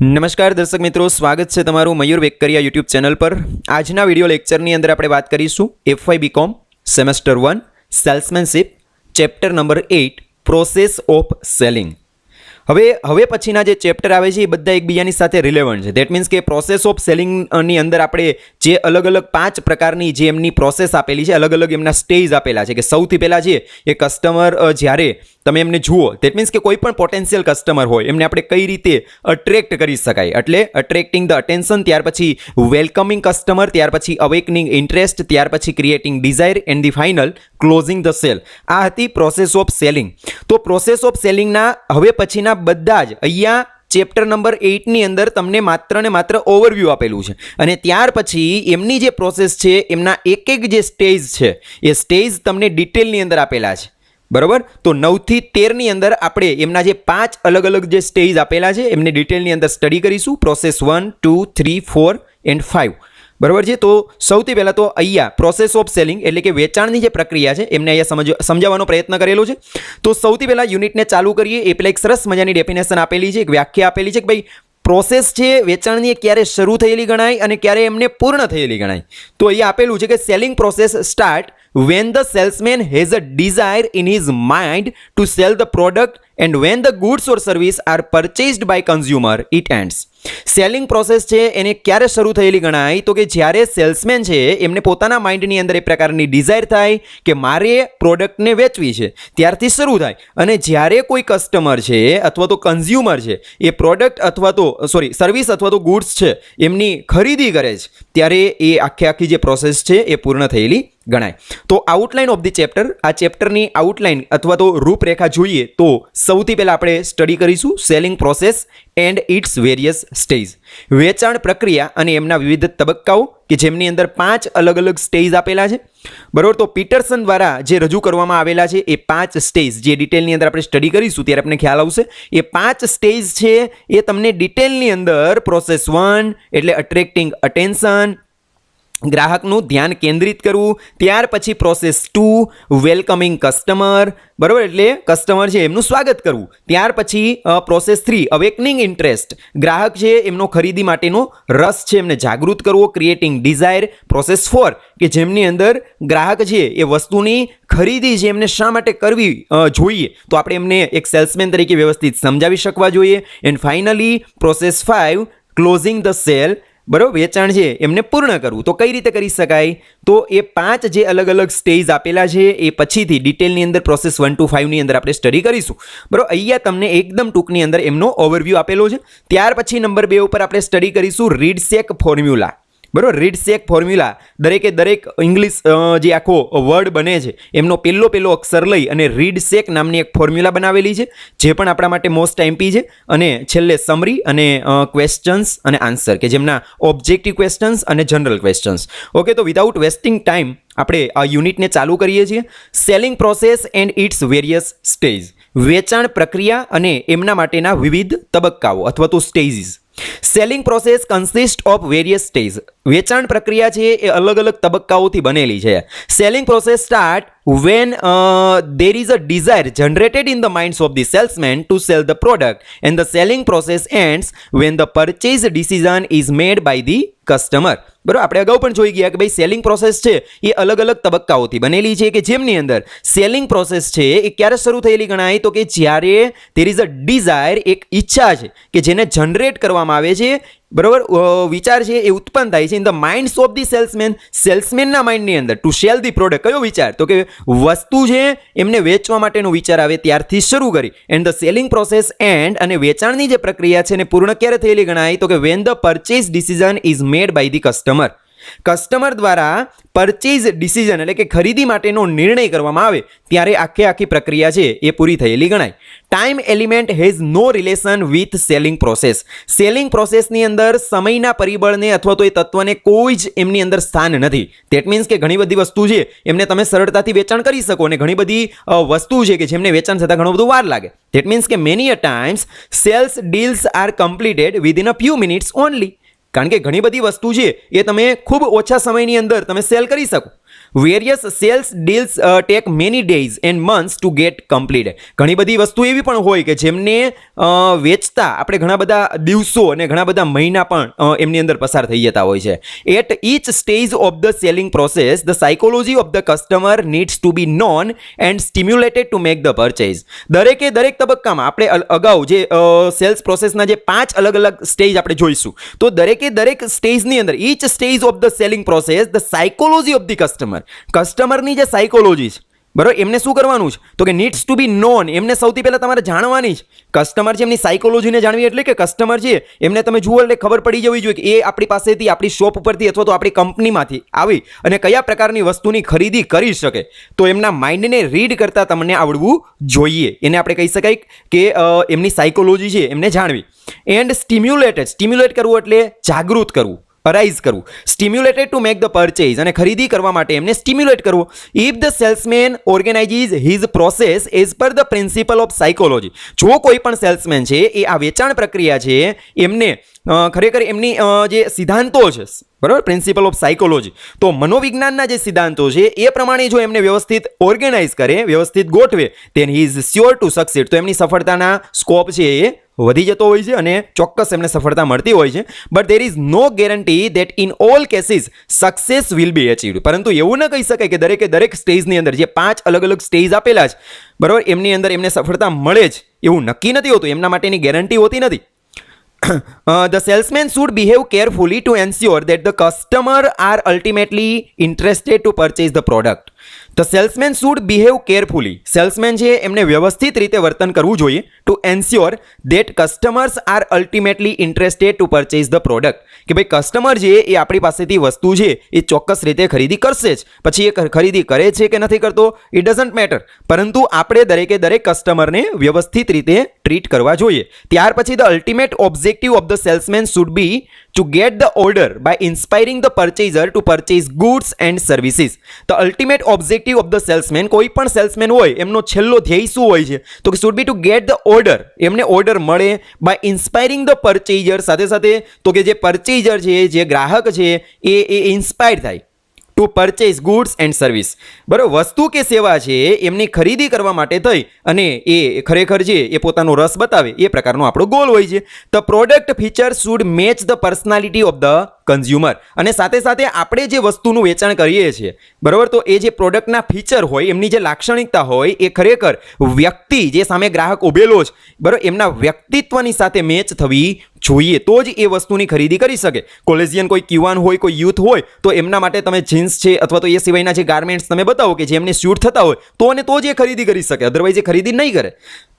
નમસ્કાર દર્શક મિત્રો, સ્વાગત છે તમારું મયુર વેકરિયા યુટ્યુબ ચેનલ પર। આજના વિડીયો લેક્ચરની અંદર આપણે વાત કરીશું FY BCom semester 1 salesmanship chapter number 8 process of selling. હવે પછીના જે ચેપ્ટર આવે છે એ બધા એકબીજાની સાથે રિલેવન્ટ છે। ધેટ મીન્સ કે પ્રોસેસ ઓફ સેલિંગની અંદર આપણે જે અલગ અલગ 5 પ્રકારની જે એમની પ્રોસેસ આપેલી છે, અલગ અલગ એમના સ્ટેજ આપેલા છે કે સૌથી પહેલાં છે એ કસ્ટમર જ્યારે તમે એમને જુઓ, ધેટ મીન્સ કે કોઈ પણ પોટેન્શિયલ કસ્ટમર હોય એમને આપણે કઈ રીતે અટ્રેક્ટ કરી શકાય, એટલે અટ્રેક્ટિંગ ધ અટેન્શન, ત્યાર પછી વેલકમિંગ કસ્ટમર, ત્યાર પછી અવેકનિંગ ઇન્ટરેસ્ટ, ત્યાર પછી creating desire and the final closing the sale. આ હતી પ્રોસેસ ઓફ સેલિંગ। તો પ્રોસેસ ઓફ સેલિંગના હવે પછીના બધા જ અહીંયા ચેપ્ટર નંબર 8ની અંદર તમને માત્ર ને માત્ર ઓવરવ્યૂ આપેલું છે, અને ત્યાર પછી એમની જે પ્રોસેસ છે એમના એક જે સ્ટેજ છે એ સ્ટેજ તમને ડિટેલની અંદર આપેલા છે, બરાબર। તો 9 થી 13ની અંદર આપણે એમના જે 5 અલગ અલગ જે સ્ટેજ આપેલા છે એમને ડિટેલની અંદર સ્ટડી કરીશું, પ્રોસેસ 1, 2, 3, 4 એન્ડ 5, બરાબર છે। તો સૌથી પહેલાં તો અહીંયા પ્રોસેસ ઓફ સેલિંગ એટલે કે વેચાણની જે પ્રક્રિયા છે એમને અહીંયા સમજાવવાનો પ્રયત્ન કરેલો છે। તો સૌથી પહેલાં યુનિટને ચાલુ કરીએ એ પહેલાં એક સરસ મજાની ડેફિનેશન આપેલી છે, એક વ્યાખ્યા આપેલી છે કે ભાઈ પ્રોસેસ છે વેચાણની ક્યારે શરૂ થયેલી ગણાય અને ક્યારે એમને પૂર્ણ થયેલી ગણાય। તો અહીંયા આપેલું છે કે selling process start when the salesman has a desire in his mind to sell the product and when the goods or service are purchased by consumer it ends। Selling process છે એને ક્યારે શરૂ થયેલી ગણાય તો કે જ્યારે સેલ્સમેન છે એમને પોતાના માઇન્ડની અંદર એ પ્રકારની ડિઝાયર થાય કે મારે પ્રોડક્ટને વેચવી છે, ત્યારથી શરૂ થાય, અને જ્યારે કોઈ કસ્ટમર છે અથવા તો કન્ઝ્યુમર છે એ પ્રોડક્ટ અથવા તો સર્વિસ અથવા તો ગુડ્સ છે એમની ખરીદી કરે છે ત્યારે એ આખી જે પ્રોસેસ છે એ પૂર્ણ થયેલી ગણાય। તો આઉટલાઇન ઓફ ધી ચેપ્ટર, આ ચેપ્ટરની આઉટલાઇન અથવા તો રૂપરેખા જોઈએ તો સૌથી પહેલાં આપણે સ્ટડી કરીશું selling process and it's various stage, વેચાણ પ્રક્રિયા અને એમના વિવિધ તબક્કાઓ કે જેમની અંદર 5 અલગ અલગ સ્ટેજ આપેલા છે, બરાબર। તો પીટરસન દ્વારા જે રજૂ કરવામાં આવેલા છે એ 5 સ્ટેજ જે ડિટેલની અંદર આપણે સ્ટડી કરીશું ત્યારે આપણને ખ્યાલ આવશે। એ 5 સ્ટેજ છે એ તમને ડિટેલની અંદર પ્રોસેસ 1 એટલે અટ્રેક્ટિંગ અટેન્શન, ગ્રાહકનું ધ્યાન કેન્દ્રિત કરવું, ત્યાર પછી પ્રોસેસ 2 વેલકમિંગ કસ્ટમર, બરાબર, એટલે કસ્ટમર છે એમનું સ્વાગત કરવું, ત્યાર પછી પ્રોસેસ 3 અવેકનિંગ ઇન્ટરેસ્ટ, ગ્રાહક છે એમનો ખરીદી માટેનો રસ છે એમને જાગૃત કરવો, ક્રિએટિંગ ડિઝાયર, પ્રોસેસ 4 કે જેમની અંદર ગ્રાહક છે એ વસ્તુની ખરીદી છે એમને શા માટે કરવી જોઈએ તો આપણે એમને એક સેલ્સમેન તરીકે વ્યવસ્થિત સમજાવી શકવા જોઈએ, and finally process 5 closing the cell, બરાબર, વેચાણ છે એમને પૂર્ણ કરવું। તો કઈ રીતે કરી શકાય તો એ 5 જે અલગ અલગ સ્ટેજ આપેલા છે એ પછીથી ડિટેલની અંદર પ્રોસેસ 1 to 5ની અંદર આપણે સ્ટડી કરીશું, બરાબર। અહીંયા તમને એકદમ ટૂંકની અંદર એમનો ઓવરવ્યૂ આપેલો છે। ત્યાર પછી નંબર 2 ઉપર આપણે સ્ટડી કરીશું રીડસેક ફોર્મ્યુલા, બરાબર। રીડસેક ફોર્મ્યુલા દરેક ઇંગ્લિશ જે આખો વર્ડ બને છે એમનો પહેલો અક્ષર લઈ અને રીડસેક નામની એક ફોર્મ્યુલા બનાવેલી છે જે પણ આપણા માટે મોસ્ટ એમપી છે, અને છેલ્લે સમરી અને ક્વેશ્ચન્સ અને આન્સર કે જેમના ઓબ્જેક્ટિવ ક્વેશ્ચન્સ અને જનરલ ક્વેશ્ચન્સ। ઓકે, તો વિધાઉટ વેસ્ટિંગ ટાઈમ આપણે આ યુનિટને ચાલુ કરીએ છીએ। Selling process and it's various stage, વેચાણ પ્રક્રિયા અને એમના માટેના વિવિધ તબક્કાઓ અથવા તો stages. Selling process consist of various stage, વેચાણ પ્રક્રિયા છે એ અલગ અલગ તબક્કાઓથી બનેલી છે। Selling process start when there is a desire generated in the minds of the salesman to sell the product and the selling process ends when the purchase decision is made by the customer, બરાબર। આપણે અગાઉ પણ જોઈ ગયા કે ભાઈ selling process છે એ અલગ અલગ તબક્કાઓથી બનેલી છે કે જેમની અંદર સેલિંગ પ્રોસેસ છે એ ક્યારે શરૂ થયેલી ગણાય તો કે જ્યારે there is a desire, એક ઈચ્છા છે કે જેને જનરેટ કરવામાં આવે છે, બરાબર, વિચાર છે એ ઉત્પન્ન થાય છે in the minds of the સેલ્સમેનના માઇન્ડની અંદર ટુ સેલ ધી પ્રોડક્ટ, કયો વિચાર તો કે વસ્તુ છે એમને વેચવા માટેનો વિચાર આવે ત્યારથી શરૂ કરી, and the selling process and અને વેચાણની જે પ્રક્રિયા છે એને પૂર્ણ ક્યારે થયેલી ગણાય તો કે when the purchase decision is made by the customer દ્વારા પરચેઝ ડિસિઝન એટલે કે ખરીદી માટેનો નિર્ણય કરવામાં આવે ત્યારે આખી પ્રક્રિયા છે એ પૂરી થયેલી ગણાય। Time element has no relation with selling process, selling પ્રોસેસની અંદર સમયના પરિબળને અથવા તો એ તત્વને કોઈ જ એમની અંદર સ્થાન નથી। ધેટ મીન્સ કે ઘણી બધી વસ્તુ છે એમને તમે સરળતાથી વેચાણ કરી શકો અને ઘણી બધી વસ્તુ છે કે જેમને વેચાણ થતાં ઘણું બધું વાર લાગે। ધેટ મીન્સ કે many a times sales deals are completed within a few minutes only, કારણ કે ઘણી બધી વસ્તુ છે એ તમે ખૂબ ઓછા સમયની અંદર તમે સેલ કરી શકો, various sales deals take many days and months to get complete. ઘણી બધી વસ્તુ એવી પણ હોય કે જેમને વેચતા આપણે ઘણા બધા દિવસો અને ઘણા બધા મહિના પણ એમની અંદર પસાર થઈ જતા હોય છે. At each stage of the selling process the psychology of the customer needs to be known and stimulated to make the purchase. દરેક તબક્કામાં આપણે અગાઉ જે સેલ્સ પ્રોસેસના જે 5 અલગ અલગ સ્ટેજ આપણે જોઈશું, તો દરેક સ્ટેજની અંદર each stage of the selling process the psychology of the કસ્ટમરની જે સાયકોલોજી છે, બરાબર, એમને શું કરવાનું છે તો કે નીડ્સ ટુ બી નોન. એમને સૌથી પહેલાં તમારે જાણવાની છે. કસ્ટમર છે એમની સાયકોલોજીને જાણવી એટલે કે કસ્ટમર છે એમને તમે જુઓ એટલે ખબર પડી જવી જોઈએ કે એ આપણી પાસેથી, આપણી શોપ ઉપરથી અથવા તો આપણી કંપનીમાંથી આવી અને કયા પ્રકારની વસ્તુની ખરીદી કરી શકે. તો એમના માઇન્ડને રીડ કરતાં તમને આવડવું જોઈએ. એને આપણે કહી શકાય કે એમની સાયકોલોજી છે એમને જાણવી. એન્ડ સ્ટિમ્યુલેટ કરવું એટલે જાગૃત કરવું, અરાઇઝ કરવું. Stimulated to make the purchase, અને ખરીદી કરવા માટે એમને સ્ટિમ્યુલેટ કરવું. If the salesman organises his process as per the principle of psychology. જો કોઈ પણ સેલ્સમેન છે એ આ વેચાણ પ્રક્રિયા છે એમને ખરેખર એમની જે સિદ્ધાંતો છે, બરાબર, પ્રિન્સિપલ ઓફ સાયકોલોજી, તો મનોવિજ્ઞાનના જે સિદ્ધાંતો છે એ પ્રમાણે જો એમને વ્યવસ્થિત ઓર્ગેનાઇઝ કરે, વ્યવસ્થિત ગોઠવે, then he is sure two succeed. તો એમની સફળતાના સ્કોપ છે એ વધી જતો હોય છે અને ચોક્કસ એમને સફળતા મળતી હોય છે. But there is no guarantee that in all cases success will be achieved. પરંતુ એવું ન કહી શકાય કે દરેક સ્ટેજની અંદર જે 5 અલગ અલગ સ્ટેજ આપેલા છે, બરાબર, એમની અંદર એમને સફળતા મળે જ એવું નક્કી નથી હોતું. એમના માટેની ગેરંટી હોતી નથી. The salesman should behave carefully to ensure that the customer are ultimately interested to purchase the product. The salesman should behave carefully. Salesman છે એમને વ્યવસ્થિત રીતે વર્તન કરવું જોઈએ to ensure that customers are ultimately interested to purchase the product. કે ભાઈ customer છે એ આપણી પાસેથી વસ્તુ છે એ ચોક્કસ રીતે ખરીદી કરશે જ. પછી એ ખરીદી કરે છે કે નથી કરતો ઇટ ડઝન્ટ મેટર, પરંતુ આપણે દરેક કસ્ટમરને વ્યવસ્થિત રીતે ટ્રીટ કરવા જોઈએ. ત્યાર પછી the ultimate objective of the salesman should be to get the order by inspiring the purchaser to purchase goods and services. The ultimate objective of the salesman, કોઈ પણ સેલ્સમેન હોય એમનો છેલ્લો ધ્યેય શું હોય છે તો કે should be to get the order, એમને ઓર્ડર મળે by inspiring the purchaser, સાથે તો કે જે પર્ચેઝર છે, જે ગ્રાહક છે એ ઇન્સ્પાયર થાય to purchase goods and service. બરાબર, વસ્તુ કે સેવા છે એમની ખરીદી કરવા માટે થઈ અને એ ખરેખર છે એ પોતાનો રસ બતાવે, એ પ્રકારનો આપણો ગોલ હોય છે. The product feature should match the personality of the consumer. અને સાથે આપણે જે વસ્તુનું વેચાણ કરીએ છીએ, બરાબર, તો એ જે પ્રોડક્ટના ફીચર હોય, એમની જે લાક્ષણિકતા હોય, એ ખરેખર વ્યક્તિ જે સામે ગ્રાહક ઉભેલો છે, બરાબર, એમના વ્યક્તિત્વની સાથે મેચ થવી જોઈએ, તો જ એ વસ્તુની ખરીદી કરી શકે. કોલેજિયન કોઈ ક્યુઆન હોય, કોઈ યુથ હોય, તો એમના માટે તમે જીન્સ છે અથવા તો એ સિવાયના જે ગાર્મેન્ટ્સ તમે બતાવો કે જે એમને સ્યુટ થતા હોય, તો જ એ ખરીદી કરી શકે, અધરવાઇઝ એ ખરીદી નહીં કરે.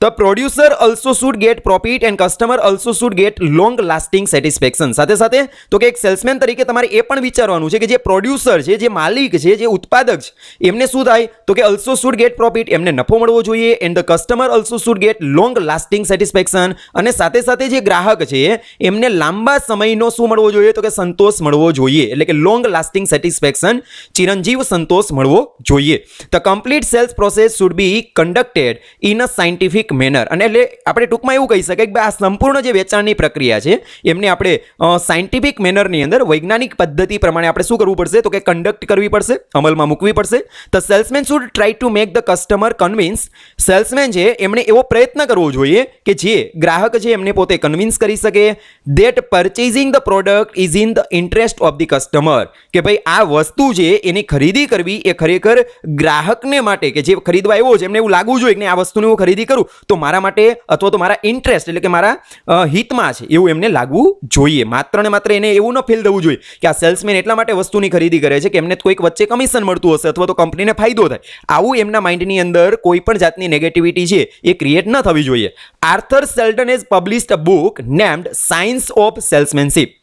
The producer also should gate profit and customer also should gate long lasting satisfaction. સાથે તો કે એક સેલ્સમેન તરીકે તમારે એ પણ વિચારવાનું છે કે જે પ્રોડ્યુસર છે, જે માલિક છે, જે ઉત્પાદક છે, એમને શું થાય તો કે ઓલ્સો શુડ ગેટ પ્રોફિટ, એમને નફો મળવો જોઈએ. And the customer also should gate long lasting satisfaction. અને સાથે જે ગ્રાહક છે એમને લાંબા સમયનો શું મળવો જોઈએ તો કે સંતોષ મળવો જોઈએ, એટલે કે લોંગ લાસ્ટિંગ સેટિસ્ફેક્શન, ચિરંજીવ સંતોષ મળવો જોઈએ. The complete sales process should be conducted in a scientific manner. અને એટલે આપણે ટૂંકમાં એવું કહી શકીએ કે આ સંપૂર્ણ જે વેચાણની પ્રક્રિયા છે એમને આપણે સાયન્ટિફિક મેનરની અંદર વૈજ્ઞાનિક પદ્ધતિ પ્રમાણે આપણે શું કરવું પડશે તો કે કન્ડક્ટ કરવી પડશે, અમલમાં મૂકવી પડશે. The salesman should try to make the customer convince. Salesman છે એમણે એવો પ્રયત્ન કરવો જોઈએ કે જે ગ્રાહક છે એમને પોતે કન્વિન્સ કરી શકે that purchasing the product is in the interest of the customer. કે ભાઈ આ વસ્તુ છે એની ખરીદી કરવી એ ખરેખર ગ્રાહકને માટે, કે જે ખરીદવા આવ્યો છે એમને એવું લાગવું જોઈએ કે આ વસ્તુની હું ખરીદી કરું તો મારા માટે અથવા તો મારા ઇન્ટરેસ્ટ એટલે કે મારા હિતમાં છે એવું એમને લાગવું જોઈએ. માત્ર ને માત્ર એને એવું ન ફીલ થવું જોઈએ કે આ સેલ્સમેન એટલા માટે વસ્તુની ખરીદી કરે છે કે એમને કોઈક વચ્ચે કમિશન મળતું હશે અથવા તો કંપનીને ફાયદો થાય. આવું એમના માઇન્ડની અંદર કોઈ પણ જાતની નેગેટિવિટી છે એ ક્રિએટ ન થવી જોઈએ. Arthur Seldon has published a book named science of salesmanship.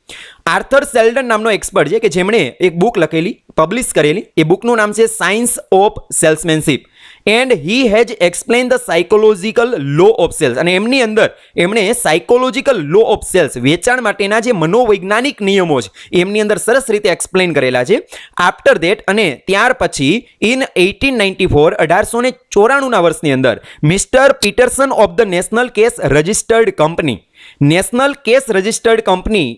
Arthur Seldon નામનો એક્સપર્ટ છે કે જેમણે એક બુક લખેલી, પબ્લિશ કરેલી. એ બુકનું નામ છે science of salesmanship. And he has explain the psychological law of sales. અને એમની અંદર એમણે સાયકોલોજીકલ લો ઓફ સેલ્સ, વેચાણ માટેના જે મનોવૈજ્ઞાનિક નિયમો છે એમની અંદર સરસ રીતે એક્સપ્લેન કરેલા છે. આફ્ટર ધેટ, અને ત્યાર પછી ઇન 1894 1894ના વર્ષની અંદર mister Pietersen of the national case registered company, national case registered company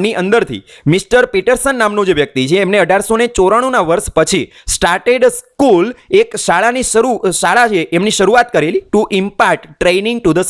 ની અંદરથી મિસ્ટર પીટરસન નામનો જે વ્યક્તિ છે એમને 1894ના વર્ષ પછી સ્ટાર્ટેડ સ્કૂલ એક શાળા છે એમની શરૂઆત કરેલી to impart training to the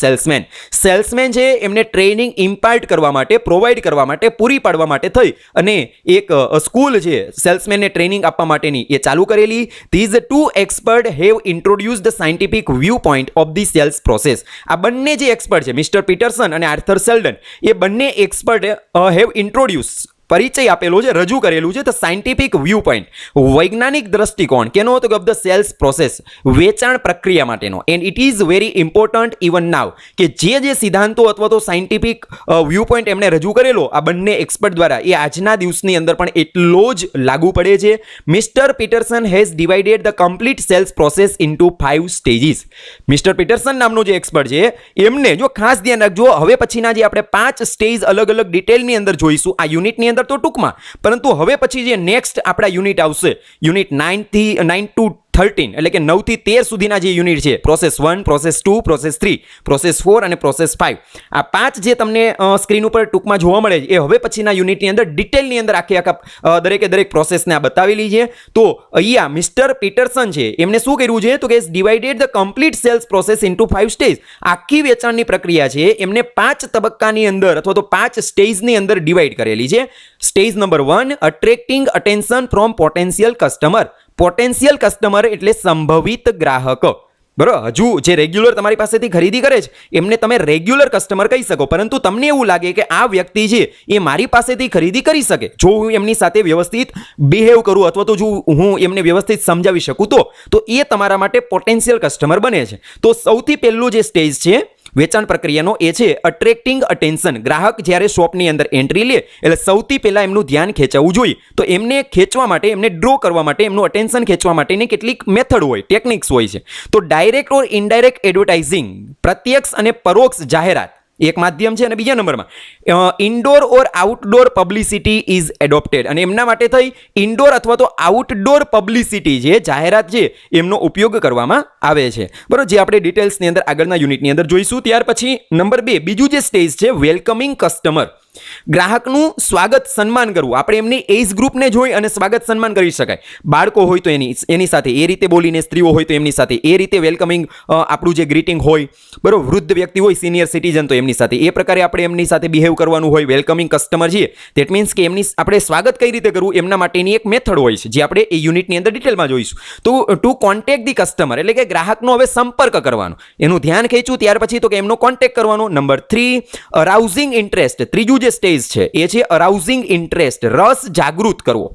salesman છે એમને ટ્રેનિંગ ઇમ્પાર્ટ કરવા માટે પ્રોવાઈડ કરવા માટે પૂરી પાડવા માટે થઈ અને એક સ્કૂલ છે સેલ્સમેનને ટ્રેનિંગ આપવા માટેની એ ચાલુ કરેલી. These two expert have introduce the scientific view point of the sales process. આ બંને જે એક્સપર્ટ છે મિસ્ટર પીટરસન અને આર્થર સેલ્ડન એ બંને એક્સપર્ટ હેવ ઇન્ટ્રોડ્યુસ પરિચય આપેલો છે, રજૂ કરેલું છે ધ સાયન્ટિફિક વ્યૂ પોઈન્ટ, વૈજ્ઞાનિક દ્રષ્ટિકોણ કેનો હતો કે ઓફ ધ સેલ્સ પ્રોસેસ, વેચાણ પ્રક્રિયા માટેનો. And it is very important even now કે જે સિદ્ધાંતો અથવા તો સાયન્ટિફિક વ્યૂ પોઈન્ટ એમણે રજૂ કરેલો આ બંને એક્સપર્ટ દ્વારા એ આજના દિવસની અંદર પણ એટલો જ લાગુ પડે છે. Mister Peterson has divided the complete sales process into 5 stages. Mister Peterson નામનો જે એક્સપર્ટ છે એમને જો ખાસ ધ્યાન રાખજો, હવે પછીના જે આપણે 5 સ્ટેજ અલગ અલગ ડિટેલની અંદર જોઈશું આ યુનિટની અંદર તો ટૂંકમાં, પરંતુ હવે પછી જે નેક્સ્ટ આપણા યુનિટ આવશે યુનિટ 9 to 13 એટલે કે 9 થી 13 સુધીના જે યુનિટ છે પ્રોસેસ 1, પ્રોસેસ 2, પ્રોસેસ 3, પ્રોસેસ 4 અને પ્રોસેસ 5, આ 5 જે તમને સ્ક્રીન ઉપર ટૂંકમાં જોવા મળે છે એ હવે પછીના યુનિટની અંદર ડિટેલની અંદર આખા દરેક પ્રોસેસને આ બતાવેલી છે. તો અહીંયા મિસ્ટર પીટરસન છે એમને શું કર્યું છે તો કે divided the complete sales process into 5 stage. આખી વેચાણની પ્રક્રિયા છે એમને 5 તબક્કાની અંદર અથવા તો 5 સ્ટેજની અંદર ડિવાઈડ કરેલી છે. Stage number 1, attracting attention from potential customer. Potential customer એટલે સંભવિત ગ્રાહકો, બરાબર. હજુ જે રેગ્યુલર તમારી પાસેથી ખરીદી કરે છે એમને તમે રેગ્યુલર કસ્ટમર કહી શકો, પરંતુ તમને એવું લાગે કે આ વ્યક્તિ છે એ મારી પાસેથી ખરીદી કરી શકે જો હું એમની સાથે વ્યવસ્થિત બિહેવ કરું અથવા તો જો હું એમને વ્યવસ્થિત સમજાવી શકું તો એ તમારા માટે પોટેન્શિયલ કસ્ટમર બને છે. તો સૌથી પહેલું જે સ્ટેજ છે વેચાણ પ્રક્રિયાનો એ છે અટ્રેક્ટિંગ અટેન્શન. ગ્રાહક જ્યારે શોપની અંદર એન્ટ્રી લે એટલે સૌથી પહેલાં એમનું ધ્યાન ખેંચવું જોઈએ. તો એમને ખેંચવા માટે, એમને ડ્રો કરવા માટે, એમનું અટેન્શન ખેંચવા માટેની કેટલીક મેથડ હોય, ટેકનિક્સ હોય છે. તો ડાયરેક્ટ ઓર ઇનડાયરેક્ટ એડવર્ટાઇઝિંગ, પ્રત્યક્ષ અને પરોક્ષ જાહેરાત એક માધ્યમ છે. અને બીજા નંબરમાં indoor or outdoor publicity is adopted. અને એમના માટે થઈ ઇન્ડોર અથવા તો આઉટડોર પબ્લિસિટી જે જાહેરાત છે એમનો ઉપયોગ કરવામાં આવે છે, બરાબર. જે આપણે ડિટેલ્સની અંદર આગળના યુનિટની અંદર જોઈશું. ત્યાર પછી નંબર 2 બીજું જે સ્ટેજ છે વેલકમિંગ કસ્ટમર. ગ્રાહકનું સ્વાગત સન્માન કરવું. આપણે એમની એજ ગ્રુપને જોઈ અને સ્વાગત સન્માન કરી શકાય. બાળકો હોય તો એની સાથે એ રીતે બોલીને, સ્ત્રીઓ હોય તો એમની સાથે એ રીતે વેલકમિંગ આપણું જે ગ્રીટિંગ હોય, બરાબર. વૃદ્ધ વ્યક્તિ હોય, સિનિયર સિટીઝન, તો એમની સાથે એ પ્રકારે આપણે એમની સાથે બિહેવ કરવાનું હોય. વેલકમિંગ કસ્ટમર છે દેટ મીન્સ કે એમની આપણે સ્વાગત કઈ રીતે કરવું એમના માટેની એક મેથડ હોય છે જે આપણે એ યુનિટની અંદર ડિટેલમાં જોઈશું. તો ટુ કોન્ટેક્ટ ધી કસ્ટમર એટલે કે ગ્રાહકનો હવે સંપર્ક કરવાનો, એનું ધ્યાન ખેંચવું, ત્યાર પછી તો કે એમનો કોન્ટેક્ટ કરવાનો. Number 3 arousing interest. ત્રીજું જે સ્ટેજ છે એ છે અરાઉઝિંગ ઇન્ટરેસ્ટ, રસ જાગૃત કરવો.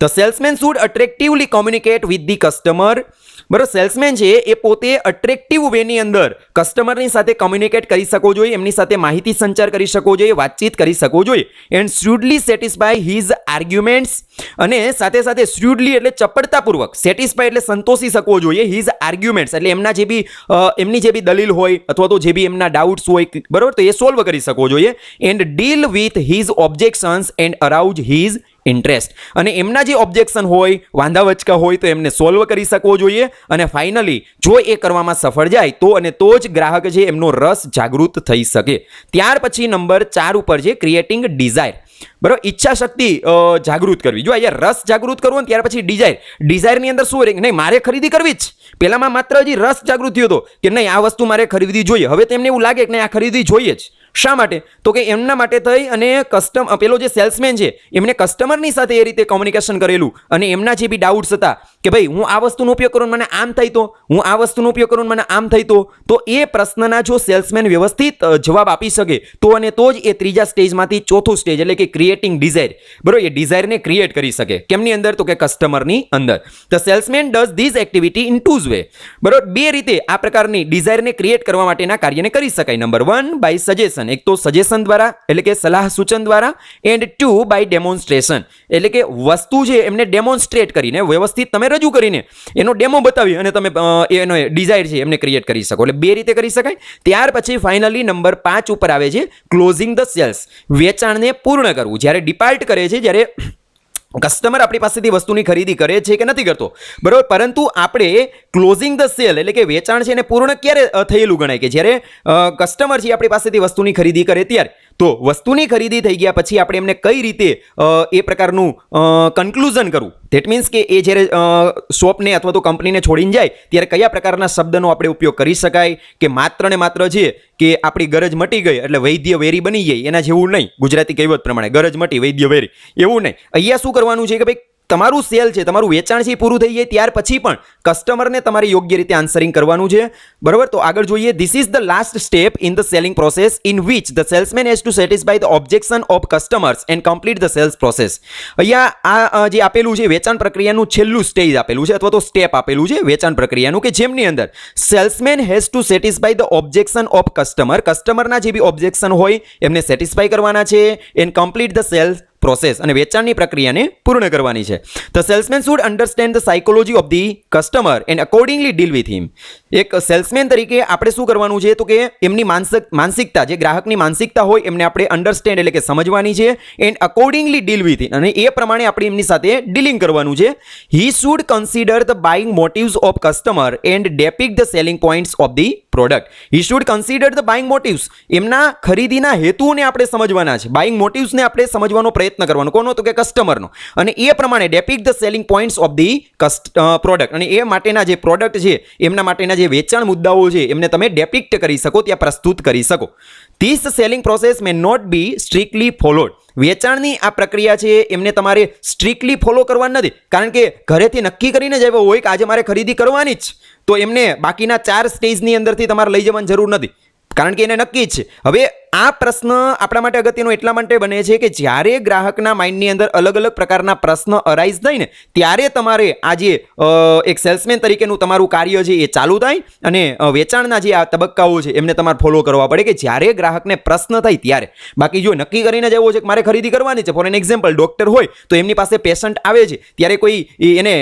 The salesman should attractively communicate with the customer. બરાબર. સેલ્સમેન છે એ પોતે અટ્રેક્ટિવ વેની અંદર કસ્ટમરની સાથે કોમ્યુનિકેટ કરી શકો જોઈએ, એમની સાથે માહિતી સંચાર કરી શકો જોઈએ, વાતચીત કરી શકો જોઈએ. And shrewdly satisfy his arguments. અને સાથે સાથે શ્રુડલી એટલે ચપળતાપૂર્વક, સેટિસ્ફાય એટલે સંતોષી શકવો જોઈએ, હિઝ આર્ગ્યુમેન્ટ્સ એટલે એમની જે બી દલીલ હોય અથવા તો જે બી એમના ડાઉટ્સ હોય, બરાબર, તો એ સોલ્વ કરી શકવો જોઈએ. And deal with his objections and arouse his interest. અને એમના જે ઓબ્જેક્શન હોય, વાંધા વચકા હોય તો એમને સોલ્વ કરી શકવો જોઈએ. અને ફાઇનલી જો એ કરવામાં સફળ જાય તો જ ગ્રાહક છે એમનો રસ જાગૃત થઈ શકે. ત્યાર પછી નંબર 4 ઉપર છે ક્રિએટિંગ ડિઝાયર. બરાબર. ઈચ્છા શક્તિ જાગૃત કરવી. જો અહીંયા રસ જાગૃત કરવો ને ત્યાર પછી ડિઝાયરની અંદર શું રહે, નહીં મારે ખરીદી કરવી જ. પહેલામાં માત્ર હજી રસ જાગૃત થયો હતો કે નહીં આ વસ્તુ મારે ખરીદવી જોઈએ. હવે તેમને એવું લાગે કે નહીં આ ખરીદવી જોઈએ જ. શા માટે તો કે એમના માટે થઈ અને પેલો જે સેલ્સમેન છે એમને કસ્ટમરની સાથે એ રીતે કોમ્યુનિકેશન કરેલું અને એમના જે બી ડાઉટ્સ હતા કે ભાઈ હું આ વસ્તુનો ઉપયોગ કરું મને આમ થઈ તો, હું આ વસ્તુનો ઉપયોગ કરું મને આમ થઈ તો એ પ્રશ્નના જો સેલ્સમેન વ્યવસ્થિત જવાબ આપી શકે તો જ એ ત્રીજા સ્ટેજમાંથી ચોથું સ્ટેજ એટલે કે ક્રિએટિંગ ડિઝાયર, બરોબર, એ ડિઝાયરને ક્રિએટ કરી શકે. કેમની અંદર તો કે કસ્ટમરની અંદર. The salesman does these activity in 2 way. બરોબર. 2 રીતે આ પ્રકારની ડિઝાયરને ક્રિએટ કરવા માટેના કાર્યને કરી શકાય. નંબર 1 બાય સજેશન, એક તો સજેશન દ્વારા એટલે કે સલાહ સૂચન દ્વારા. એન્ડ 2 બાય ડેમોન્સ્ટ્રેશન એટલે કે વસ્તુ છે એમને ડેમોન્સ્ટ્રેટ કરીને વ્યવસ્થિત તમે રજૂ કરીને એનો ડેમો બતાવી અને તમે એનો ડિઝાયર છે એમને ક્રિએટ કરી શકો. એટલે 2 રીતે કરી શકાય. ત્યાર પછી ફાઇનલી નંબર 5 ઉપર આવે છે ક્લોઝિંગ ધ સેલ્સ. વેચાણને પૂર્ણ કરવું. જ્યારે ડિપાર્ટ કરે છે, જ્યારે કસ્ટમર આપણી પાસેથી વસ્તુની ખરીદી કરે છે કે નથી કરતો, બરાબર, પરંતુ આપણે ક્લોઝિંગ ધ સેલ એટલે કે વેચાણ છે એને પૂર્ણ ક્યારે થયેલું ગણાય કે જ્યારે કસ્ટમર છે આપણી પાસેથી વસ્તુની ખરીદી કરે ત્યારે. તો વસ્તુની ખરીદી થઈ ગયા પછી આપણે એમને કઈ રીતે એ પ્રકારનું કન્ક્લુઝન કરવું, ધેટ મીન્સ કે એ જ્યારે શોપને અથવા તો કંપનીને છોડીને જાય ત્યારે કયા પ્રકારના શબ્દનો આપણે ઉપયોગ કરી શકાય કે માત્ર ને માત્ર છે કે આપણી ગરજ મટી ગઈ એટલે વૈદ્ય વેરી બની જાય, એના જેવું નહીં. ગુજરાતી કહેવત પ્રમાણે ગરજ મટી વૈદ્ય વેરી એવું નહીં. અહીંયા શું કરવાનું છે કે ભાઈ તમારું સેલ છે, તમારું વેચાણ છે પૂરું થઈ જાય ત્યાર પછી પણ કસ્ટમરને તમારે યોગ્ય રીતે આન્સરિંગ કરવાનું છે, બરાબર. તો આગળ જોઈએ. This is the last step in the selling process in which the salesman has to satisfy the objection of customers and complete the sales process. અહીંયા આ જે આપેલું છે વેચાણ પ્રક્રિયાનું છેલ્લું સ્ટેજ આપેલું છે અથવા તો સ્ટેપ આપેલું છે વેચાણ પ્રક્રિયાનું કે જેમની અંદર salesman has to satisfy the objection of કસ્ટમરના જે બી ઓબ્જેક્શન હોય એમને સેટિસ્ફાય કરવાના છે and complete the sales process અને વેચાણની પ્રક્રિયાને પૂર્ણ કરવાની છે. The salesman should understand the psychology of the customer and accordingly deal with him. એક સેલ્સમેન તરીકે આપણે શું કરવાનું છે તો કે એમની માનસિકતા જે ગ્રાહકની માનસિકતા હોય એમને આપણે અન્ડરસ્ટેન્ડ એટલે કે સમજવાની છે and accordingly deal with him અને એ પ્રમાણે આપણે એમની સાથે ડીલિંગ કરવાનું છે. He should consider the buying motives of customer and depict the selling points of the product. He should consider the buying motives, એમના ખરીદીના હેતુઓને આપણે સમજવાના છે. બાઇંગ મોટિવ્સને આપણે સમજવાનો પ્રયત્ન કરવાનો, કોનો તો કે કસ્ટમરનો, અને એ પ્રમાણે depict the selling points of the product અને એ માટેના જે પ્રોડક્ટ છે એમના માટેના જે વેચાણ મુદ્દાઓ છે એમને તમે ડેપિક્ટ કરી શકો, ત્યાં પ્રસ્તુત કરી શકો. This selling process may not be strictly followed. વેચાણની આ પ્રક્રિયા છે એમને તમારે સ્ટ્રિક્ટલી ફોલો કરવાની નથી, કારણ કે ઘરેથી નક્કી કરીને જ આવ્યો હોય કે આજે મારે ખરીદી કરવાની જ, તો એમને બાકીના 4 સ્ટેજની અંદરથી તમારે લઈ જવાની જરૂર નથી, કારણ કે એને નક્કી જ છે. હવે આ પ્રશ્ન આપણા માટે અગત્યનો એટલા માટે બને છે કે જ્યારે ગ્રાહકના માઇન્ડની અંદર અલગ અલગ પ્રકારના પ્રશ્ન અરાઇઝ થાય ને ત્યારે તમારે આ જે એક સેલ્સમેન તરીકેનું તમારું કાર્ય છે એ ચાલુ થાય અને વેચાણના જે આ તબક્કાઓ છે એમને તમારે ફોલો કરવા પડે કે જ્યારે ગ્રાહકને પ્રશ્ન થાય ત્યારે. બાકી જો નક્કી કરીને જ આવ્યો છે કે મારે ખરીદી કરવાની છે, ફોર એન એક્ઝામ્પલ ડૉક્ટર હોય તો એમની પાસે પેશન્ટ આવે છે ત્યારે કોઈ એને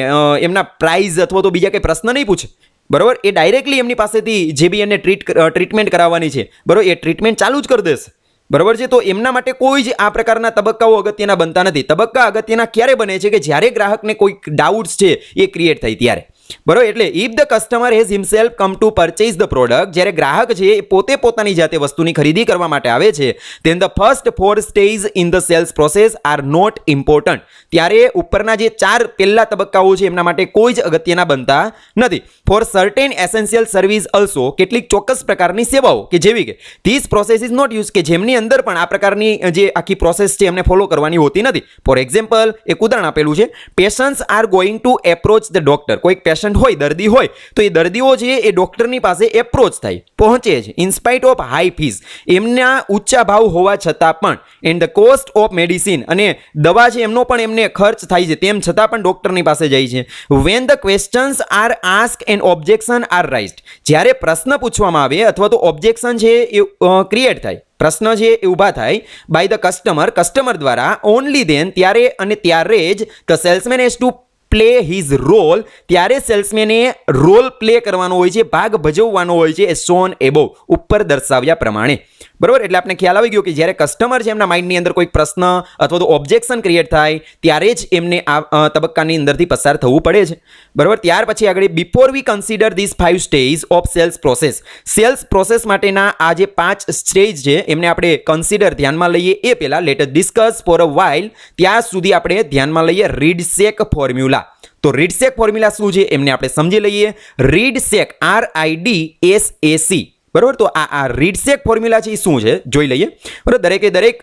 એમના પ્રાઇઝ અથવા તો બીજા કંઈ પ્રશ્ન નહીં પૂછે, બરાબર. એ ડાયરેક્ટલી એમની પાસેથી જે બી એને ટ્રીટમેન્ટ કરાવવાની છે બરાબર એ ટ્રીટમેન્ટ ચાલુ જ કરી દેશે, બરાબર છે. તો એમના માટે કોઈ જ આ પ્રકારના તબક્કાઓ અગત્યના બનતા નથી. તબક્કા અગત્યના ક્યારે બને છે કે જ્યારે ગ્રાહકને કોઈ ડાઉટ્સ છે એ ક્રિએટ થાય ત્યારે, બરાબર. એટલે if the customer has himself come to purchase the product, જ્યારે ગ્રાહક છે એ પોતે પોતાની જાતે વસ્તુની ખરીદી કરવા માટે આવે છે, then the first 4 stage in the sales process are not important. ત્યારે ઉપરના જે 4 પહેલા તબક્કાઓ છે એમના માટે કોઈ જ અગત્યના બનતા નથી. For certain essential service also, કેટલીક ચોક્કસ પ્રકારની સેવાઓ કે જેવી કે this process is not use, કે જેમની અંદર પણ આ પ્રકારની જે આખી પ્રોસેસ છે એમને ફોલો કરવાની હોતી નથી. ફોર એક્ઝામ્પલ એક ઉદાહરણ આપેલું છે, patients are going to approach the doctor. કોઈક પેશન્ટ હોય, દર્દી હોય તો એ દર્દીઓ છે એ ડોક્ટરની પાસે એપ્રોચ થાય, પહોંચે છે in spite of high fees, એમના ઊંચા ભાવ હોવા છતાં પણ, and the cost of medicine, અને દવા છે એમનો પણ એમને ખર્ચ થાય છે તેમ છતાં પણ ડોક્ટરની પાસે જાય છે. When the questions are ask and objection are raised, જ્યારે પ્રશ્ન પૂછવામાં આવે અથવા તો ઓબ્જેક્શન છે એ ક્રિએટ થાય, પ્રશ્ન છે એ ઊભા થાય બાય ધ કસ્ટમર દ્વારા, ઓનલી ધેન, ત્યારે અને ત્યારે જ the salesman has to play his role, ત્યારે સેલ્સમેને રોલ પ્લે કરવાનો હોય છે, ભાગ ભજવવાનો હોય છે, એ શોન એબોવ, ઉપર દર્શાવ્યા પ્રમાણે, બરાબર. એટલે આપણે ખ્યાલ આવી ગયો કે જ્યારે કસ્ટમર છે એમના માઇન્ડની અંદર કોઈક પ્રશ્ન અથવા તો ઓબ્જેક્શન ક્રિએટ થાય ત્યારે જ એમને આ તબક્કાની અંદરથી પસાર થવું પડે છે, બરાબર. ત્યાર પછી આગળ before we consider this 5 stage of sales process, sales process માટેના આ જે 5 સ્ટેજ છે એમને આપણે કન્સિડર ધ્યાનમાં લઈએ એ પહેલાં let us discuss for a while, ત્યાં સુધી આપણે ધ્યાનમાં લઈએ રીડસેક ફોર્મ્યુલા. તો રીડસેક ફોર્મ્યુલા શું છે એમને આપણે સમજી લઈએ. રીડસેક RIDSAC, બરાબર. તો આ રીડસેક ફોર્મ્યુલા છે એ શું છે જોઈ લઈએ, બરાબર. દરેક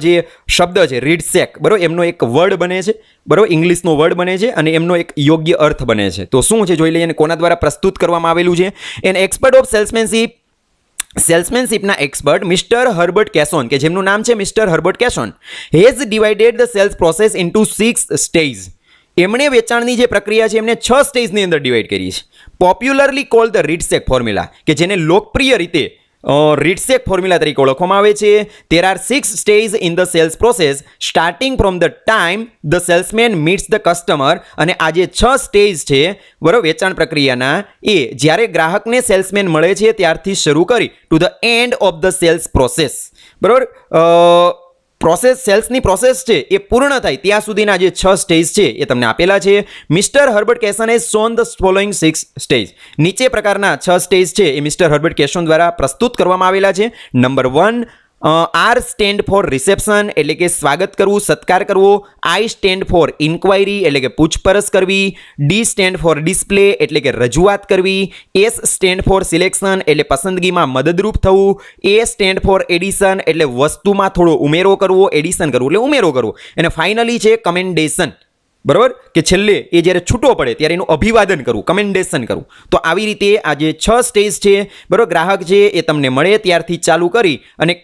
જે શબ્દ છે રીડસેક, બરાબર, એમનો એક વર્ડ બને છે, બરાબર, ઇંગ્લિશનો વર્ડ બને છે અને એમનો એક યોગ્ય અર્થ બને છે. તો શું છે જોઈ લઈએ અને કોના દ્વારા પ્રસ્તુત કરવામાં આવેલું છે. એન એક્સપર્ટ ઓફ સેલ્સમેનશીપના એક્સપર્ટ મિસ્ટર હર્બર્ટ કેશોન, કે જેમનું નામ છે mister Herbert Casson, has divided the sales process into 6 stage. એમણે વેચાણની જે પ્રક્રિયા છે એમને 6 સ્ટેજની અંદર ડિવાઈડ કરી છે. પોપ્યુલરલી કોલ્ડ ધ રીડસેક ફોર્મ્યુલા, કે જેને લોકપ્રિય રીતે રીડસેક ફોર્મ્યુલા તરીકે ઓળખવામાં આવે છે. There are 6 stages in the sales process starting from the time the salesman meets the customer, અને આ જે 6 સ્ટેજ છે બરાબર વેચાણ પ્રક્રિયાના, એ જ્યારે ગ્રાહકને સેલ્સમેન મળે છે ત્યારથી શરૂ કરી to the end of the sales process, બરાબર. સેલ્સની પ્રોસેસ છે એ પૂર્ણ થાય ત્યાં સુધીના જે 6 સ્ટેજ છે એ તમને આપેલા છે. Mister Herbert Casson has shown the following 6 stage. નીચે પ્રકારના 6 સ્ટેજ છે એ મિસ્ટર હર્બર્ટ કેસન દ્વારા પ્રસ્તુત કરવામાં આવેલા છે. Number 1, R stand for reception એટલે કે સ્વાગત કરવું, સત્કાર કરવો. આઈ સ્ટેન્ડ ફોર ઇન્ક્વાયરી એટલે કે પૂછપરછ કરવી. ડી સ્ટેન્ડ ફોર ડિસ્પ્લે એટલે કે રજૂઆત કરવી. એસ સ્ટેન્ડ ફોર સિલેક્શન એટલે પસંદગીમાં મદદરૂપ થવું. એ સ્ટેન્ડ ફોર એડિશન એટલે વસ્તુમાં થોડો ઉમેરો કરવો, એડિશન કરવું એટલે ઉમેરો કરવો. અને ફાઇનલી છે કમેન્ડેશન, બરાબર, કે છેલ્લે એ જ્યારે છૂટો પડે ત્યારે એનું અભિવાદન કરવું, કમેન્ડેશન કરવું. તો આવી રીતે આ જે 6 સ્ટેજ છે, બરાબર, ગ્રાહક છે એ તમને મળે ત્યારથી ચાલુ કરી અને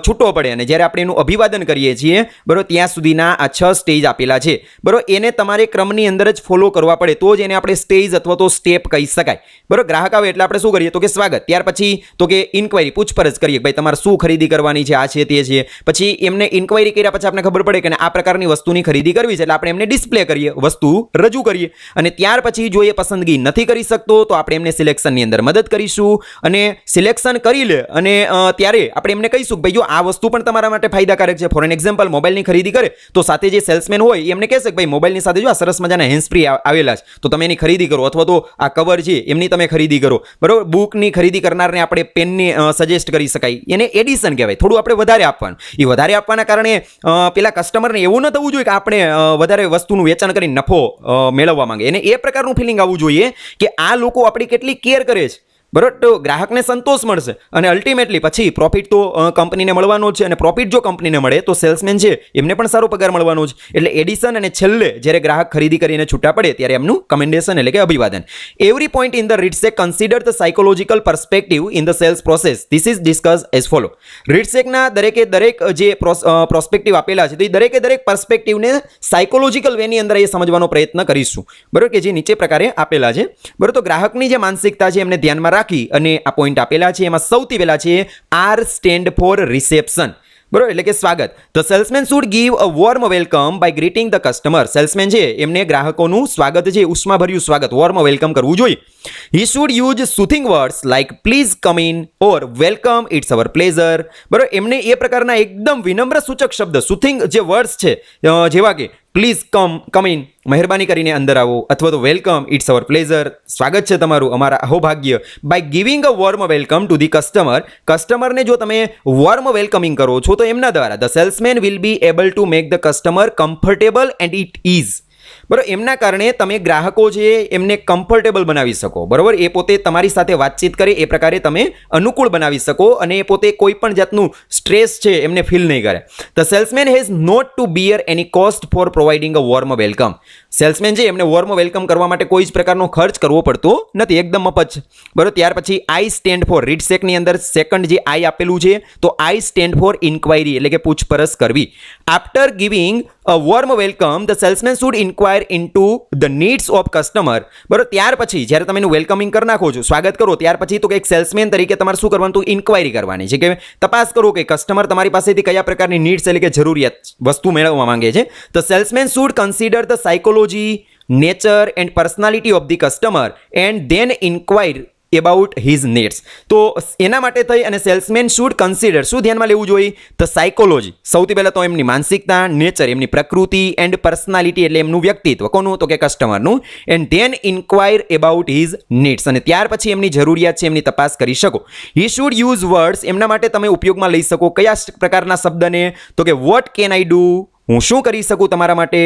છૂટો પડે અને જ્યારે આપણે એનું અભિવાદન કરીએ છીએ, બરાબર, ત્યાં સુધીના આ 6 સ્ટેજ આપેલા છે, બરાબર. એને તમારે ક્રમની અંદર જ ફોલો કરવા પડે તો જ એને આપણે સ્ટેજ અથવા તો સ્ટેપ કહી શકાય, બરાબર. ગ્રાહક આવે એટલે આપણે શું કરીએ તો કે સ્વાગત, ત્યાર પછી તો કે ઇન્ક્વાયરી, પૂછપરછ કરીએ, ભાઈ તમારે શું ખરીદી કરવાની છે, આ છે તે છે. પછી એમને ઇન્ક્વાયરી કર્યા પછી આપણે ખબર પડે કે આ પ્રકારની વસ્તુની ખરીદી કરવી છે એટલે આપણે એમને ડિસ્પ્લે કરીએ, વસ્તુ રજૂ કરીએ. અને ત્યાર પછી જો એ પસંદગી નથી કરી શકતો તો આપણે એમને સિલેક્શનની અંદર મદદ કરીશું અને સિલેક્શન કરી લે અને ત્યારે આપણે એમને કહીશું જો આ વસ્તુ પણ તમારા માટે ફાયદાકારક છે. ફોર એન એક્ઝામ્પલ, મોબાઈલની ખરીદી કરે તો સાથે જે સેલ્સમેન હોય એમને કહેશે કે ભાઈ મોબાઈલની સાથે જો આ સરસ મજાના હેન્ડ ફ્રી આવેલા છે તો તમે એની ખરીદી કરો, અથવા તો આ કવર છે એમની તમે ખરીદી કરો, બરોબર. બુકની ખરીદી કરનારને આપણે પેનની સજેસ્ટ કરી શકાય, એને એડિશન કહેવાય. થોડું આપણે વધારે આપવાનું. એ વધારે આપવાના કારણે પેલા કસ્ટમરને એવું ન થવું જોઈએ કે આપણે વધારે વસ્તુનું વેચાણ કરીને નફો મેળવવા માંગે. એને એ પ્રકારનું ફિલિંગ આવવું જોઈએ કે આ લોકો આપણી કેટલી કેર કરે છે, બરાબર. તો ગ્રાહકને સંતોષ મળશે અને અલ્ટિમેટલી પછી પ્રોફિટ તો કંપનીને મળવાનો જ છે અને પ્રોફિટ જો કંપનીને મળે તો સેલ્સમેન છે એમને પણ સારો પગાર મળવાનો છે. એટલે એડિશન અને છેલ્લે જ્યારે ગ્રાહક ખરીદી કરીને છૂટા પડે ત્યારે એમનું કમેન્ડેશન એટલે કે અભિવાદન. એવરી પોઈન્ટ ઇન ધ રીડસેક consider the psychological perspective in the sales process. This is discuss as follow. રીડસેકના દરેકે દરેક જે પ્રોસ્પેક્ટિવ આપેલા છે તો એ દરેકે દરેક પર્સ્પેક્ટિવને સાયકોલોજીકલ વેની અંદર એ સમજવાનો પ્રયત્ન કરીશું, બરાબર, કે જે નીચે પ્રકારે આપેલા છે, બરાબર. તો ગ્રાહકની જે માનસિકતા છે એમને ધ્યાનમાં રાખી અને આ પોઈન્ટ આપેલા છે. એમાં સૌથી પહેલા છે આર સ્ટેન્ડ ફોર રિસેપ્શન, બરોબર, એટલે કે સ્વાગત. The salesman should give a warm welcome by greeting the customer. Salesman છે એમને ગ્રાહકોનું સ્વાગત છે, ઉષ્માભર્યું સ્વાગત, વોર્મ વેલકમ કરવું જોઈએ. He should use soothing words like please come in or welcome, it's our pleasure, બરોબર. એમને એ પ્રકારના એકદમ વિનમ્ર સૂચક શબ્દ, સુથિંગ જે વર્ડ્સ છે જેવા કે પ્લીઝ કમ ઇન, મહેરબાની કરીને અંદર આવો, અથવા તો વેલકમ, ઇટ્સ અવર પ્લેઝર, સ્વાગત છે તમારું, અમારા અહોભાગ્ય. By giving a warm welcome to the customer. કસ્ટમરને જો તમે વોર્મ વેલકમિંગ કરો છો તો એમના દ્વારા the salesman will be able to make the customer comfortable and it is, બરાબર. એમના કારણે તમે ગ્રાહકો છે એમને કમ્ફર્ટેબલ બનાવી શકો, બરાબર. એ પોતે તમારી સાથે વાતચીત કરે એ પ્રકારે તમે અનુકૂળ બનાવી શકો અને એ પોતે કોઈ પણ જાતનું સ્ટ્રેસ છે એમને ફીલ નહીં કરે. The salesman has not to bear any cost for providing a warm welcome. Salesman છે એમને વોર્મ વેલકમ કરવા માટે કોઈ જ પ્રકારનો ખર્ચ કરવો પડતો નથી, એકદમ મફત છે, બરાબર. ત્યાર પછી આઈ સ્ટેન્ડ ફોર રીડસેકની અંદર સેકન્ડ જે આઈ આપેલું છે તો આઈ સ્ટેન્ડ ફોર ઇન્ક્વાયરી એટલે કે પૂછપરછ કરવી. After giving a warm welcome the salesman should inquire into the needs of customer, બરાબર. ત્યાર પછી જ્યારે તમે એનું વેલકમિંગ કરી નાખો છો, સ્વાગત કરો, ત્યાર પછી તો કે એક સેલ્સમેન તરીકે તમારે શું કરવાનું, તો ઇન્ક્વાયરી કરવાની છે કે તપાસ કરો કે કસ્ટમર તમારી પાસેથી કયા પ્રકારની નીડ્સ એટલે કે જરૂરિયાત વસ્તુ મેળવવા માંગે છે. The salesman should consider the psychology, nature and personality of the customer and then inquire about his needs. તો એના માટે થઈ અને સેલ્સમેન શુડ કન્સિડર, શું ધ્યાનમાં લેવું જોઈએ, ધ સાયકોલોજી, સૌથી પહેલાં તો એમની માનસિકતા, નેચર એમની પ્રકૃતિ, એન્ડ પર્સનાલિટી એટલે એમનું વ્યક્તિત્વ, કોનું, તો કે કસ્ટમરનું, and then inquire about his needs, અને ત્યાર પછી એમની જરૂરિયાત છે એમની તપાસ કરી શકો. હી શુડ યુઝ વર્ડ્સ, એમના માટે તમે ઉપયોગમાં લઈ શકો કયા પ્રકારના શબ્દને, તો કે વોટ કેન આઈ ડુ, હું શું કરી શકું તમારા માટે,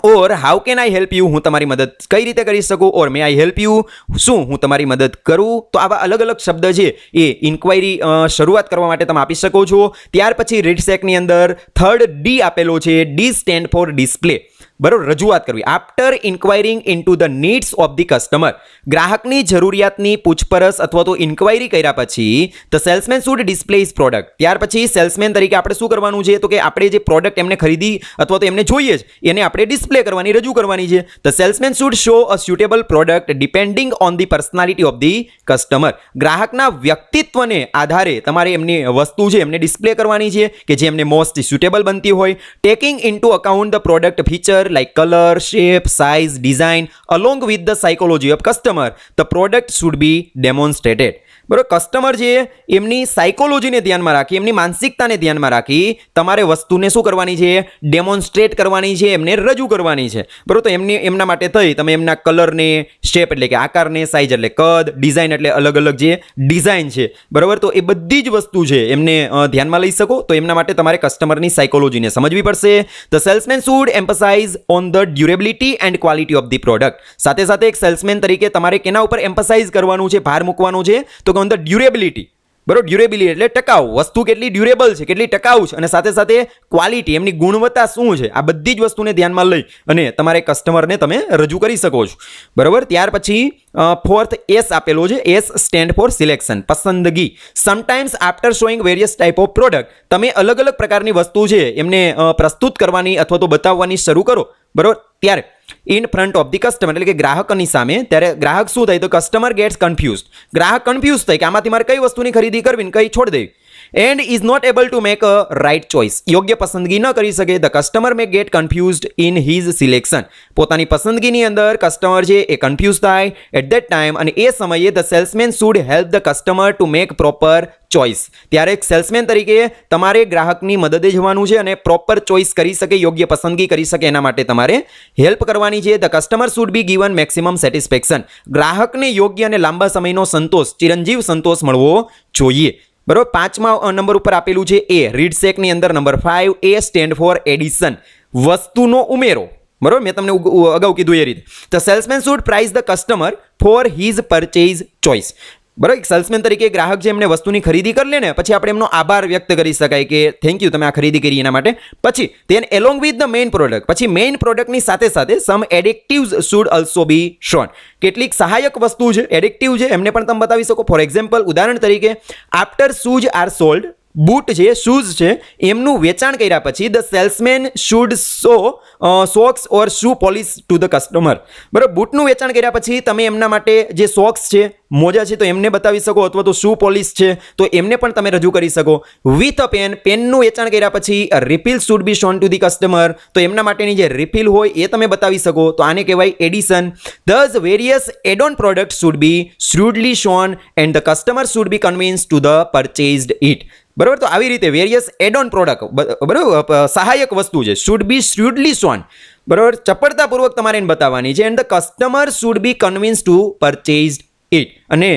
or how can I help you, હું તમારી મદદ કઈ રીતે કરી શકું, ઓર મે આઈ હેલ્પ યુ, શું હું તમારી મદદ કરું. તો આવા અલગ અલગ શબ્દ છે એ ઇન્ક્વાયરી શરૂઆત કરવા માટે તમે આપી શકો છો. ત્યાર પછી રીડસેકની અંદર થર્ડ ડી આપેલો છે, ડી સ્ટેન્ડ ફોર ડિસ્પ્લે, બરાબર, રજૂઆત કરવી. After inquiring into the needs of the customer, ગ્રાહકની જરૂરિયાતની પૂછપરછ અથવા તો ઇન્ક્વાયરી કર્યા પછી the salesman should display his product. ત્યાર પછી સેલ્સમેન તરીકે આપણે શું કરવાનું છે, તો કે આપણે જે પ્રોડક્ટ એમને ખરીદી અથવા તો એમને જોઈએ છે એને આપણે ડિસ્પ્લે કરવાની, રજૂ કરવાની છે. The salesman should saw a suitable product depending on the personality of the customer. ગ્રાહકના વ્યક્તિત્વને આધારે તમારે એમની વસ્તુ છે એમને ડિસ્પ્લે કરવાની છે કે જે એમને મોસ્ટ સ્યુટેબલ બનતી હોય. Taking into account the product feature like color, shape, size, design along with the psychology of customer, the product should be demonstrated. બરાબર, કસ્ટમર છે એમની સાયકોલોજીને ધ્યાનમાં રાખી, એમની માનસિકતાને ધ્યાનમાં રાખી તમારે વસ્તુને શું કરવાની છે, ડેમોન્સ્ટ્રેટ કરવાની છે, એમને રજૂ કરવાની છે. બરાબર, તો એમના માટે થઈ તમે એમના કલરને, શેપ એટલે કે આકારને, સાઇઝ એટલે કદ, ડિઝાઇન એટલે અલગ અલગ જે ડિઝાઇન છે, બરાબર, તો એ બધી જ વસ્તુ છે એમને ધ્યાનમાં લઈ શકો. તો એમના માટે તમારે કસ્ટમરની સાયકોલોજીને સમજવી પડશે. The salesman should emphasize on the durability and quality of the product. સાથે સાથે એક સેલ્સમેન તરીકે તમારે કેના ઉપર એમ્ફસાઇઝ કરવાનું છે, ભાર મૂકવાનું છે, તો ઓન ધ ડ્યુરેબિલિટી. બરોબર, ડ્યુરેબિલિટી એટલે ટકાઉ, વસ્તુ કેટલી ડ્યુરેબલ છે, કેટલી ટકાઉ છે, અને સાથે સાથે ક્વોલિટી, એમની ગુણવત્તા શું છે, આ બધી જ વસ્તુને ધ્યાનમાં લઈ અને તમારે કસ્ટમરને તમે રજૂ કરી શકો છો. બરોબર, ત્યાર પછી ફોર્થ એસ આપેલો છે. એસ સ્ટેન્ડ ફોર સિલેક્શન, પસંદગી. Sometimes after showing various type of product, તમે અલગ અલગ પ્રકારની વસ્તુ છે એમને પ્રસ્તુત કરવાની અથવા તો બતાવવાની શરૂ કરો, બરોબર, ત્યારે in front of the customer એટલે કે ગ્રાહકની સામે, ત્યારે ગ્રાહક શું થાય, તો કસ્ટમર ગેટ્સ કન્ફ્યુઝડ. ગ્રાહક કન્ફ્યુઝ થાય કે આમાંથી મારે કઈ વસ્તુની ખરીદી કરવી ને કઈ છોડ દેવી. And is not able to make a right choice, યોગ્ય પસંદગી ન કરી શકે. The customer may get confused in his selection, પોતાની પસંદગીની અંદર કસ્ટમર છે એ કન્ફ્યુઝ થાય એટ ધેટ ટાઈમ, અને એ સમયે the salesman should help the customer to make proper choice. ત્યારે એક સેલ્સમેન તરીકે તમારે ગ્રાહકની મદદે જવાનું છે અને પ્રોપર ચોઇસ કરી શકે, યોગ્ય પસંદગી કરી શકે, એના માટે તમારે હેલ્પ કરવાની છે. The customer should be given maximum satisfaction, ગ્રાહકને યોગ્ય અને લાંબા સમયનો સંતોષ, ચિરંજીવ સંતોષ મળવો જોઈએ. બરોબર, 5મા નંબર ઉપર આપેલું છે એ રીડસેકની અંદર number 5. A stand for addition, વસ્તુનો ઉમેરો. બરોબર, મેં તમને અગાઉ કીધું એ રીતે. The salesman should praise the customer for his purchase choice. બરાબર, એક સેલ્સમેન તરીકે ગ્રાહક જે એમને વસ્તુની ખરીદી કરી લે ને, પછી આપણે એમનો આભાર વ્યક્ત કરી શકાય કે થેન્ક યુ તમે આ ખરીદી કરી એના માટે. પછી તેન along with the main product, પછી મેઇન પ્રોડક્ટની સાથે સાથે સમ એડિક્ટિવ્સ શુડ ઓલ્સો બી શોન, કેટલીક સહાયક વસ્તુ છે, એડિક્ટિવ છે, એમને પણ તમે બતાવી શકો. ફોર એક્ઝામ્પલ, ઉદાહરણ તરીકે, after shoes are sold, boot છે, શૂઝ છે, એમનું વેચાણ કર્યા પછી the salesman should show socks or shoe polish to the customer. બરાબર, બૂટનું વેચાણ કર્યા પછી તમે એમના માટે જે સોક્સ છે, મોજા છે, તો એમને બતાવી શકો, અથવા તો શૂ પોલિશ છે તો એમને પણ તમે રજૂ કરી શકો. વિથ અ પેન, પેનનું વેચાણ કર્યા પછી refill should be shown two the customer, તો એમના માટેની જે રિફિલ હોય એ તમે બતાવી શકો, તો આને કહેવાય addition. Thus various add on product should be shrewdly shown and the customer should be convince to the purchased it. બરાબર, તો આવી રીતે વેરિયસ એડ ઓન પ્રોડક્ટ, બરાબર, સહાયક વસ્તુ છે, શુડ બી શ્રુડલી શોન, બરાબર, ચપળતાપૂર્વક તમારે એને બતાવવાની છે. And the customer should be convince to purchased it, અને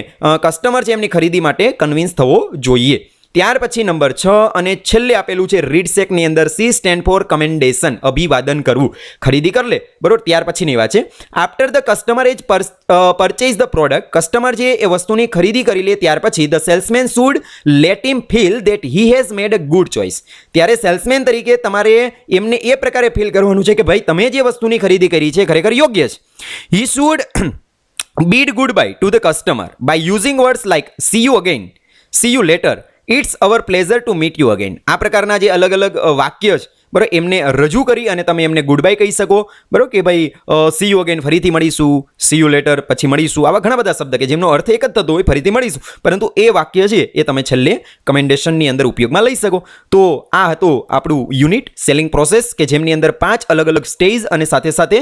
કસ્ટમર છે એમની ખરીદી માટે કન્વિન્સ થવો જોઈએ. ત્યાર પછી નંબર 6 અને છેલ્લે આપેલું છે રીડસેકની અંદર. સી સ્ટેન્ડ ફોર કમેન્ડેશન, અભિવાદન કરવું. ખરીદી કરી લે, બરોબર, ત્યાર પછીની વાત છે. After the customer has purchase the product, customer જે એ વસ્તુની ખરીદી કરી લે ત્યાર પછી the salesman should let him feel that he has made a good choice. ત્યારે સેલ્સમેન તરીકે તમારે એમને એ પ્રકારે ફીલ કરવાનું છે કે ભાઈ તમે જે વસ્તુની ખરીદી કરી છે ખરેખર યોગ્ય છે. He should bid goodbye to the customer by using words like see you again, see you later, it's our pleasure to meet you again. આ પ્રકારના જે અલગ અલગ વાક્ય છે, બરાબર, એમને રજૂ કરી અને તમે એમને ગુડ બાય કહી શકો, બરાબર, કે ભાઈ સી યુ અગેન, ફરીથી મળીશું, સી યુ લેટર, પછી મળીશું. આવા ઘણા બધા શબ્દ કે જેમનો અર્થ એક જ થતો હોય, ફરીથી મળીશું, પરંતુ એ વાક્ય છે એ તમે છેલ્લે કમેન્ડેશનની અંદર ઉપયોગમાં લઈ શકો. તો આ હતો આપણું યુનિટ સેલિંગ પ્રોસેસ, કે જેમની અંદર 5 અલગ અલગ સ્ટેજ અને સાથે સાથે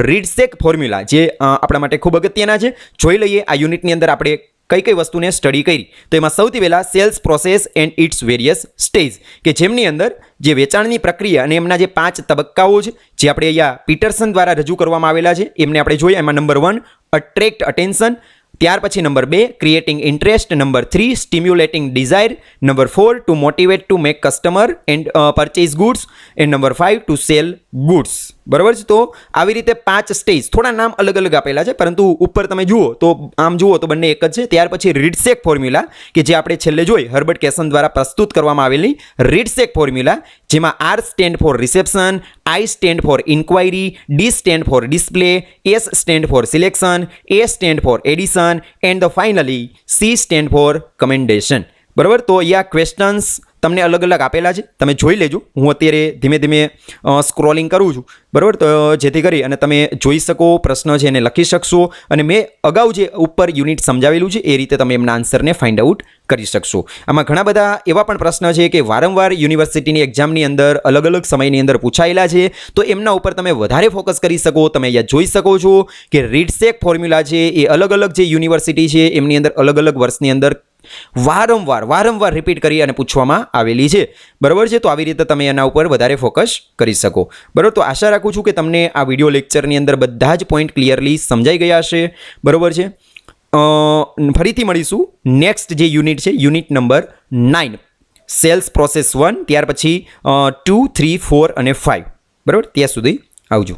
રીડસેક ફોર્મ્યુલા જે આપણા માટે ખૂબ અગત્યના છે. જોઈ લઈએ આ યુનિટની અંદર આપણે કઈ કઈ વસ્તુને સ્ટડી કરી. તો એમાં સૌથી પહેલાં sales process and it's various stage, કે જેમની અંદર જે વેચાણની પ્રક્રિયા અને એમના જે 5 તબક્કાઓ છે જે આપણે અહીંયા પીટરસન દ્વારા રજૂ કરવામાં આવેલા છે એમને આપણે જોઈએ. એમાં નંબર 1 અટ્રેક્ટ અટેન્શન, ત્યાર પછી number 2 creating interest, number 3 stimulating desire, number 4 to motivate to make customer and purchase goods, and number 5 to sell goods. બરાબર છે. તો આવી રીતે 5 સ્ટેજ, થોડા નામ અલગ અલગ આપેલા છે પરંતુ ઉપર તમે જુઓ તો આમ જુઓ તો બંને એક જ છે. ત્યાર પછી રીડસેક ફોર્મ્યુલા, કે જે આપણે છેલ્લે જોઈ હર્બર્ટ કેસન દ્વારા પ્રસ્તુત કરવામાં આવેલી રીડસેક ફોર્મ્યુલા, જેમાં R stand for reception, I stand for inquiry, D stand for display, S stand for selection, A stand for addition, and finally C stand for commendation. બરાબર. તો અહીંયા ક્વેશ્ચન્સ તમને અલગ અલગ આપેલા છે, તમે જોઈ લેજો. હું અત્યારે ધીમે ધીમે સ્ક્રોલિંગ કરું છું, બરાબર, તો જેથી કરી અને તમે જોઈ શકો, પ્રશ્ન છે એને લખી શકશો, અને મેં અગાઉ જે ઉપર યુનિટ સમજાવેલું છે એ રીતે તમે એમના આન્સરને ફાઇન્ડ આઉટ કરી શકશો. આમાં ઘણા બધા એવા પણ પ્રશ્ન છે કે વારંવાર યુનિવર્સિટીની એક્ઝામની અંદર અલગ અલગ સમયની અંદર પૂછાયેલા છે, તો એમના ઉપર તમે વધારે ફોકસ કરી શકો. તમે અહીંયા જોઈ શકો છો કે રીડસેક ફોર્મ્યુલા છે એ અલગ અલગ જે યુનિવર્સિટી છે એમની અંદર અલગ અલગ વર્ષની અંદર વારંવાર રિપીટ કરી અને પૂછવામાં આવેલી છે. બરાબર છે, તો આવી રીતે તમે એના ઉપર વધારે ફોકસ કરી શકો. બરાબર, તો આશા રાખું છું કે તમને આ વિડીયો લેક્ચરની અંદર બધા જ પોઈન્ટ ક્લિયરલી સમજાઈ ગયા હશે. બરાબર છે, ફરીથી મળીશું નેક્સ્ટ જે યુનિટ છે, યુનિટ નંબર 9 સેલ્સ પ્રોસેસ 1, ત્યાર પછી 2, 3, 4 અને 5. બરાબર, ત્યાં સુધી આવજો.